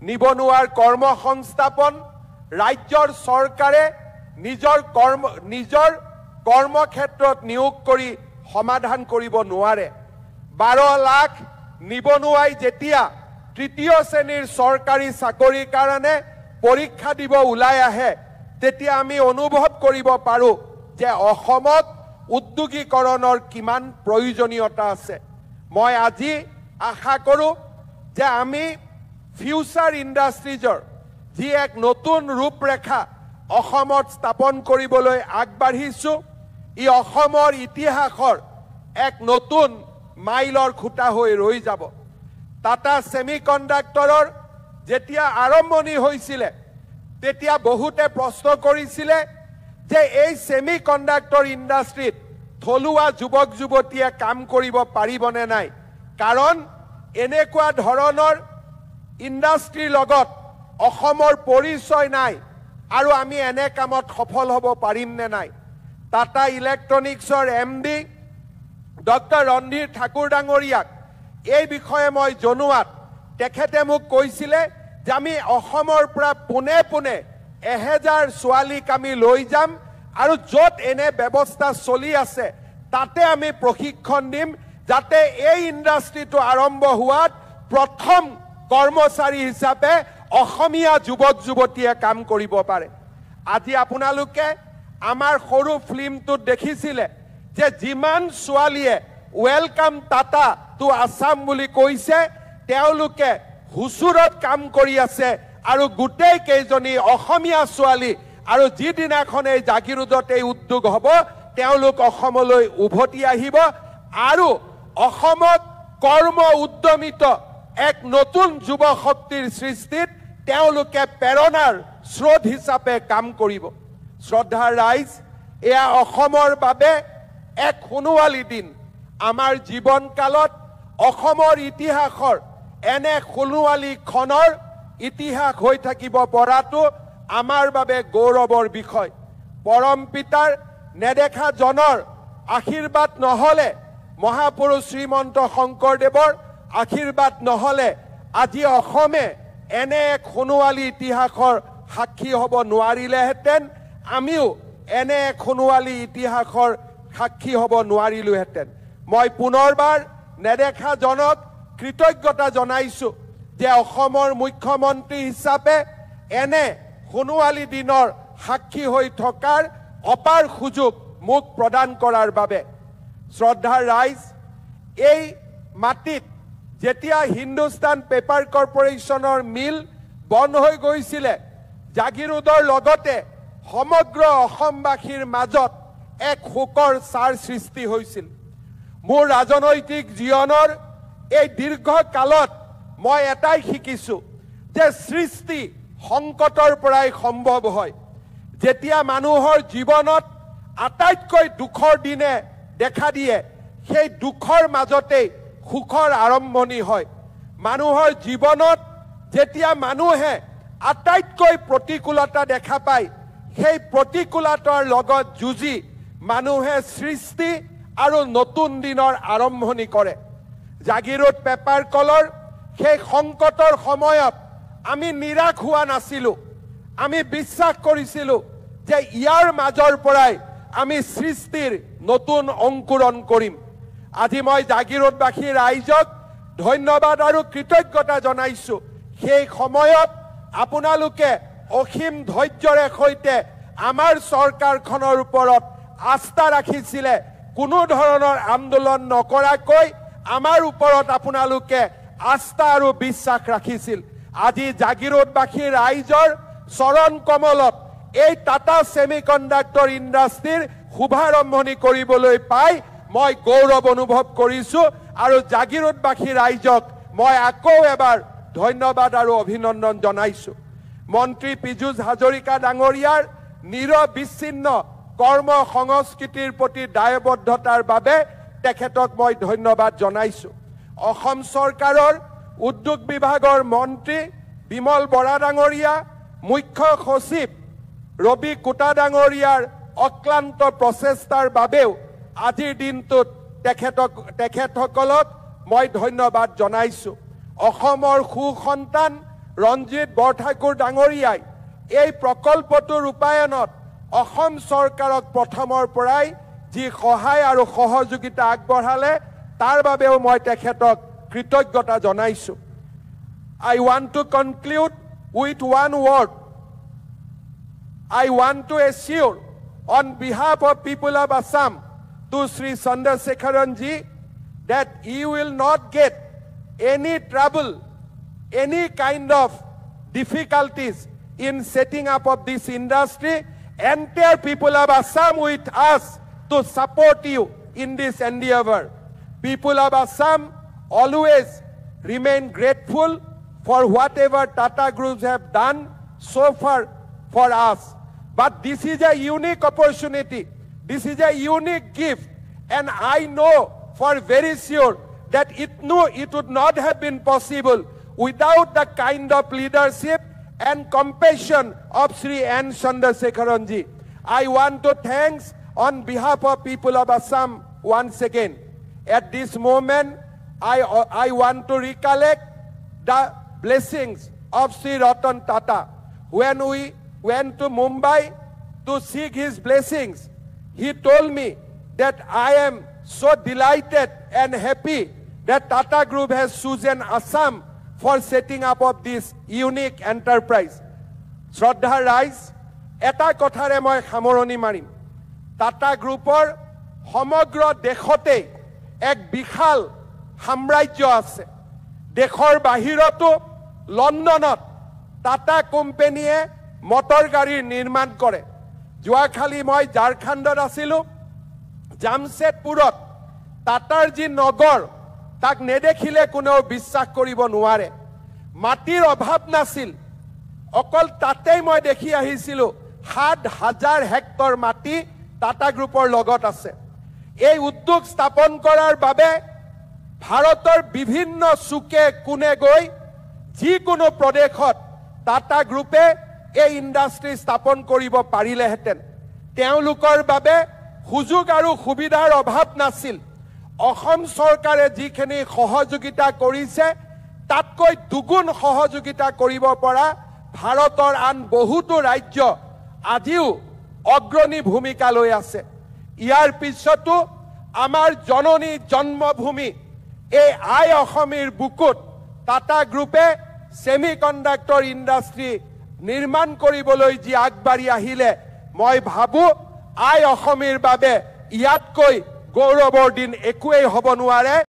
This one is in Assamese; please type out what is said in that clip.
নিবনুৱাৰ কৰ্মসংস্থাপন ৰাজ্যৰ চৰকাৰে নিজৰ কৰ্মক্ষেত্ৰত নিয়োগ কৰি সমাধান কৰিব নোৱাৰে। 12 লাখ নিবনুৱাই যেতিয়া তৃতীয় শ্ৰেণীৰ চৰকাৰী চাকৰিৰ কাৰণে পৰীক্ষা দিব ওলাই আহে তেতিয়া আমি অনুভৱ কৰিব পাৰোঁ যে অসমত উদ্যোগীকৰণৰ কিমান প্ৰয়োজনীয়তা আছে। মই আজি আশা কৰোঁ যে আমি ফিউচাৰ ইণ্ডাষ্ট্ৰিজৰ যি এক নতুন ৰূপৰেখা অসমত স্থাপন কৰিবলৈ আগবাঢ়িছোঁ, ই অসমৰ ইতিহাসৰ এক নতুন মাইলৰ খুঁটা হৈ ৰৈ যাব। টাটা ছেমিকণ্ডাক্টৰৰ যেতিয়া আৰম্ভণি হৈছিলে তেতিয়া বহুতে প্ৰশ্ন কৰিছিলে যে এই ছেমিকণ্ডাক্টৰ ইণ্ডাষ্ট্ৰিত থলুৱা যুৱক যুৱতীয়ে কাম কৰিব পাৰিবনে নাই, কাৰণ এনেকুৱা ধৰণৰ ইণ্ডাষ্ট্ৰিৰ লগত অসমৰ পৰিচয় নাই আৰু আমি এনে কামত সফল হ'ব পাৰিম নে নাই। টাটা ইলেক্ট্ৰনিক্সৰ MD ডক্টৰ ৰন্ধীৰ ঠাকুৰ ডাঙৰীয়াক এই বিষয়ে মই জনোৱাত তেখেতে মোক কৈছিলে যে আমি অসমৰ পৰা পোনে পোনে 1000 ছোৱালীক আমি লৈ যাম আৰু য'ত এনে ব্যৱস্থা চলি আছে তাতে আমি প্ৰশিক্ষণ দিম যাতে এই ইণ্ডাষ্ট্ৰিটো আৰম্ভ হোৱাত প্ৰথম কৰ্মচাৰী হিচাপে অসমীয়া যুৱক যুৱতীয়ে কাম কৰিব পাৰে। আজি আপোনালোকে আমাৰ সৰু ফিল্মটোত দেখিছিলে যে যিমান ছোৱালীয়ে ৱেলকাম টাটা টু আছাম বুলি কৈছে তেওঁলোকে হুচুৰত কাম কৰি আছে আৰু গোটেই কেইজনী অসমীয়া ছোৱালী আৰু যিদিনাখন এই জাগিৰোডত এই উদ্যোগ হ'ব তেওঁলোক অসমলৈ উভতি আহিব আৰু অসমত কৰ্ম উদ্যমিত এক নতুন যুৱ শক্তিৰ সৃষ্টিত তেওঁলোকে প্ৰেৰণাৰ স্ৰোত হিচাপে কাম কৰিব। শ্ৰদ্ধাৰ ৰাইজ, এয়া অসমৰ বাবে এক সোণোৱালী দিন। আমাৰ জীৱনকালত অসমৰ ইতিহাসৰ এনে সোণোৱালী ক্ষণৰ ইতিহাস হৈ থাকিব পৰাটো আমাৰ বাবে গৌৰৱৰ বিষয়। পৰম পিতাৰ নেদেখা জনৰ আশীৰ্বাদ নহ'লে, মহাপুৰুষ শ্ৰীমন্ত শংকৰদেৱৰ আশীৰ্বাদ নহ'লে আজি অসমে এনে এক সোণোৱালী ইতিহাসৰ সাক্ষী হ'ব নোৱাৰিলেহেঁতেন, আমিও এনে এক সোণোৱালী ইতিহাসৰ সাক্ষী হ'ব নোৱাৰিলোহেঁতেন। মই পুনৰবাৰ নেদেখা জনক কৃতজ্ঞতা জনাইছোঁ যে অসমৰ মুখ্যমন্ত্ৰী হিচাপে এনে সোণোৱালী দিনৰ সাক্ষী হৈ থকাৰ অপাৰ সুযোগ মোক প্ৰদান কৰাৰ বাবে। শ্ৰদ্ধাৰ ৰাইজ, এই মাটিত যেতিয়া হিন্দুস্তান পেপাৰ কৰ্পোৰেশ্যনৰ মিল বন্ধ হৈ গৈছিলে জাগিৰোডৰ লগতে সমগ্ৰ অসমবাসীৰ মাজত এক শোকৰ ছাৰ সৃষ্টি হৈছিল। মোৰ ৰাজনৈতিক জীৱনৰ এই দীৰ্ঘকালত মই এটাই শিকিছোঁ যে সৃষ্টি সংকটৰ পৰাই সম্ভৱ হয়। যেতিয়া মানুহৰ জীৱনত আটাইতকৈ দুখৰ দিনে দেখা দিয়ে সেই দুখৰ মাজতেই সুখৰ আৰম্ভণি হয়। মানুহৰ জীৱনত যেতিয়া মানুহে আটাইতকৈ প্ৰতিকূলতা দেখা পায় সেই প্ৰতিকূলতাৰ লগত যুঁজি মানুহে সৃষ্টি আৰু নতুন দিনৰ আৰম্ভণি কৰে। জাগিৰোড পেপাৰ কলৰ সেই সংকটৰ সময়ত আমি নিৰাশ হোৱা নাছিলোঁ। আমি বিশ্বাস কৰিছিলোঁ যে ইয়াৰ মাজৰ পৰাই আমি সৃষ্টিৰ নতুন অংকুৰণ কৰিম। আজি মই জাগিৰোডবাসী ৰাইজক ধন্যবাদ আৰু কৃতজ্ঞতা জনাইছোঁ। সেই সময়ত আপোনালোকে অসীম ধৈৰ্যৰে সৈতে আমাৰ চৰকাৰখনৰ ওপৰত আস্থা ৰাখিছিলে। কোনো ধৰণৰ আন্দোলন নকৰাকৈ আমাৰ ওপৰত আপোনালোকে আস্থা আৰু বিশ্বাস ৰাখিছিল। আজি জাগিৰোডবাসী ৰাইজৰ চৰণ কমলত এই টাটা ছেমিকণ্ডাক্টৰ ইণ্ডাষ্ট্ৰিৰ শুভাৰম্ভণি কৰিবলৈ পাই মই গৌৰৱ অনুভৱ কৰিছোঁ আৰু জাগিৰোডবাসী ৰাইজক মই আকৌ এবাৰ ধন্যবাদ আৰু অভিনন্দন জনাইছোঁ। মন্ত্ৰী পীযুষ হাজৰিকা ডাঙৰীয়াৰ নিৰবিচ্ছিন্ন কৰ্ম সংস্কৃতিৰ প্ৰতি দায়বদ্ধতাৰ বাবে তেখেতক মই ধন্যবাদ জনাইছোঁ। অসম চৰকাৰৰ উদ্যোগ বিভাগৰ মন্ত্ৰী বিমল বৰা ডাঙৰীয়া, মুখ্য সচিব ৰবি কোটা ডাঙৰীয়াৰ অক্লান্ত প্ৰচেষ্টাৰ বাবেও আজিৰ দিনটোত তেখেতসকলক মই ধন্যবাদ জনাইছোঁ। অসমৰ সুসন্তান ৰঞ্জিত বৰঠাকুৰ ডাঙৰীয়াই এই প্ৰকল্পটোৰ ৰূপায়ণত অসম চৰকাৰক প্ৰথমৰ পৰাই যি সহায় আৰু সহযোগিতা আগবঢ়ালে তাৰ বাবেও মই তেখেতক কৃতজ্ঞতা জনাইছো। I want to conclude with one word. I want to assure on behalf of people of Assam to Sri Chandrasekharan ji that he will not get any trouble, any kind of difficulties in setting up of this industry. Entire people of Assam with us to support you in this endeavor. People of Assam always remain grateful for whatever Tata groups have done so far for us. But this is a unique opportunity. This is a unique gift. And I know for very sure that it would not have been possible without the kind of leadership and compassion of Sri N. Chandrasekharan ji. I want to thank on behalf of people of Assam once again. At this moment, I want to recollect the blessings of Sri Ratan Tata. When we went to Mumbai to seek his blessings, he told me that I am so delighted and happy that Tata Group has chosen Assam for setting up of this unique enterprise. Shraddha Rais, eta kothare moi khamoroni marim. Tata Groupor সমগ্ৰ দেশতে এক বিশাল সাম্ৰাজ্য আছে। দেশৰ বাহিৰতো লণ্ডনত টাটা কোম্পানীয়ে মটৰ গাড়ীৰ নিৰ্মাণ কৰে। যোৱাকালি মই ঝাৰখণ্ডত আছিলোঁ, জামছেদপুৰত টাটাৰ যি নগৰ তাক নেদেখিলে কোনেও বিশ্বাস কৰিব নোৱাৰে। মাটিৰ অভাৱ নাছিল, অকল তাতেই মই দেখি আহিছিলোঁ ৭,০০০ হেক্টৰ মাটি টাটা গ্ৰুপৰ লগত আছে। এই উদ্যোগ স্থাপন কৰাৰ বাবে ভাৰতৰ বিভিন্ন চুকে কোণে গৈ যিকোনো প্ৰদেশত টাটা গ্ৰুপে এই ইণ্ডাষ্ট্ৰী স্থাপন কৰিব পাৰিলেহেঁতেন। তেওঁলোকৰ বাবে সুযোগ আৰু সুবিধাৰ অভাৱ নাছিল। অসম চৰকাৰে যিখিনি সহযোগিতা কৰিছে তাতকৈ দুগুণ সহযোগিতা কৰিব পৰা ভাৰতৰ আন বহুতো ৰাজ্য আজিও অগ্ৰণী ভূমিকা লৈ আছে। ইয়াৰ পিছতো আমাৰ জননী জন্মভূমি এই আই অসমীৰ বুকুত টাটা গ্ৰুপে সেমি কণ্ডাক্টৰ ইণ্ডাষ্ট্ৰী নিৰ্মাণ কৰিবলৈ যি আগবাঢ়ি আহিলে, মই ভাবোঁ আই অসমীৰ বাবে ইয়াতকৈ গৌৰৱৰ দিন একোৱেই হ'ব নোৱাৰে।